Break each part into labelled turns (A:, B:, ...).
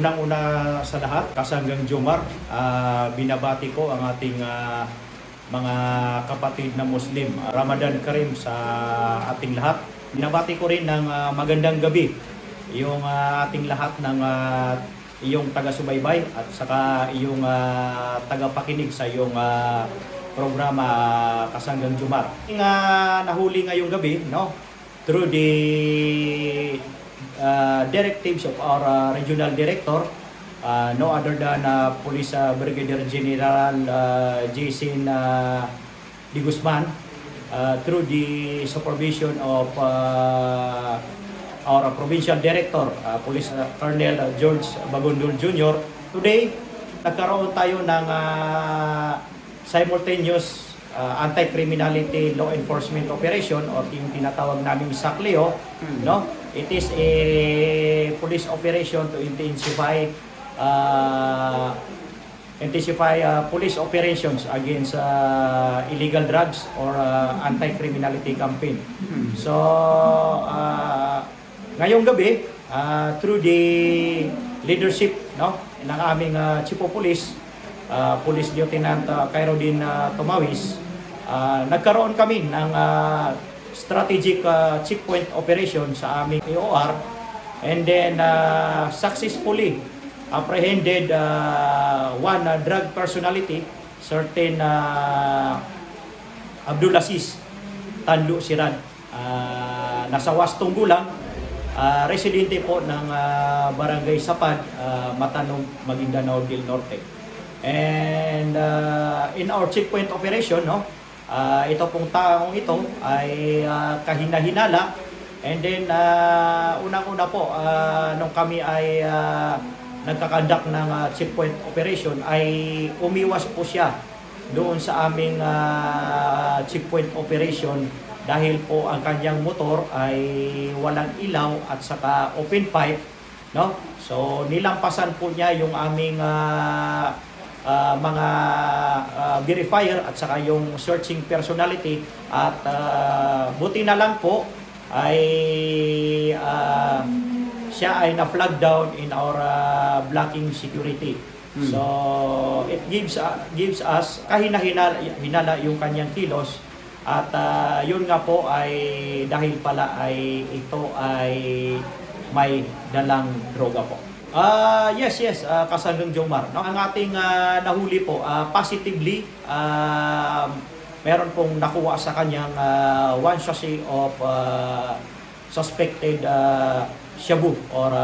A: Unang-una sa lahat, Kasanggang Jomar, binabati ko ang ating mga kapatid na Muslim. Ramadan Kareem sa ating lahat. Binabati ko rin ng magandang gabi yung ating lahat ng iyong taga-subaybay at saka iyong tagapakinig sa iyong programa Kasanggang Jomar. Nahuli ngayong gabi, no? Through the directives of our regional director, no other than Police Brigadier General Jason Di Guzman, through the supervision of our provincial director, Police Colonel George Bagondul Jr. Today, nagkaroon tayo ng simultaneous anti-criminality law enforcement operation or yung tinatawag naming SACLEO, no? It is a police operation to intensify police operations against illegal drugs or anti-criminality campaign. So ngayong gabi, through the leadership, no, ng aming Chief of Police, Police Lieutenant Khairuddin Tumawis, nagkaroon kami ng strategic checkpoint operation sa aming AOR, and then successfully apprehended one drug personality, certain Abdul Aziz Tandu Sirad, nasa Wastong Gulang, residente po ng Barangay Sapad, Matanong, Maguindanao del Norte. And in our checkpoint operation, no, ito pong taong ito ay kahina-hinala, and then unang-una po nung kami ay nagkakandak ng checkpoint operation ay umiwas po siya doon sa aming checkpoint operation dahil po ang kanyang motor ay walang ilaw at saka open pipe, no? So nilampasan po niya yung aming mga verifier at saka yung searching personality, at buti na lang po ay siya ay na-flag down in our blocking security. So it gives us kahina-hinala yung kanyang kilos, at yun nga po ay dahil pala ay ito ay may dalang droga po. Yes, Kasanggang Jomar. No? Ang ating nahuli po, positively, meron pong nakuha sa kanyang one sachet of suspected shabu or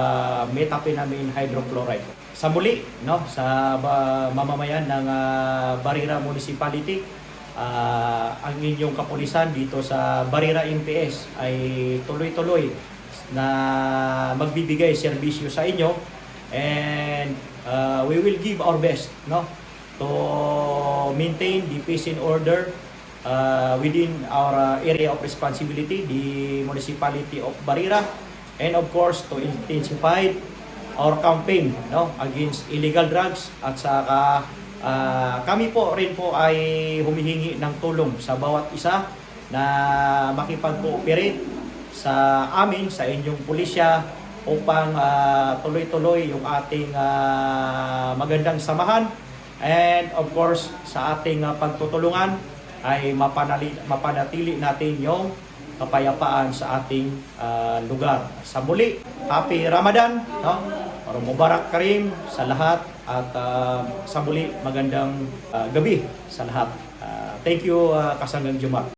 A: methamphetamine hydrochloride. Sa muli, no, sa mamamayan ng Barira Municipality, ang inyong kapulisan dito sa Barira MPS ay tuloy-tuloy na magbibigay serbisyo sa inyo, and we will give our best, no, to maintain the peace and order within our area of responsibility, the municipality of Barira, and of course to intensify our campaign, no, against illegal drugs. At saka kami po rin po ay humihingi ng tulong sa bawat isa na makipag-cooperate sa amin, sa inyong pulisya, upang tuloy-tuloy yung ating magandang samahan, and of course sa ating pagtutulungan ay mapanatili natin yung kapayapaan sa ating lugar. Sa muli, Happy Ramadan, no? Mubarak Kareem sa lahat, at sa muli magandang gabi sa lahat. Thank you, Kasanggang Jomar.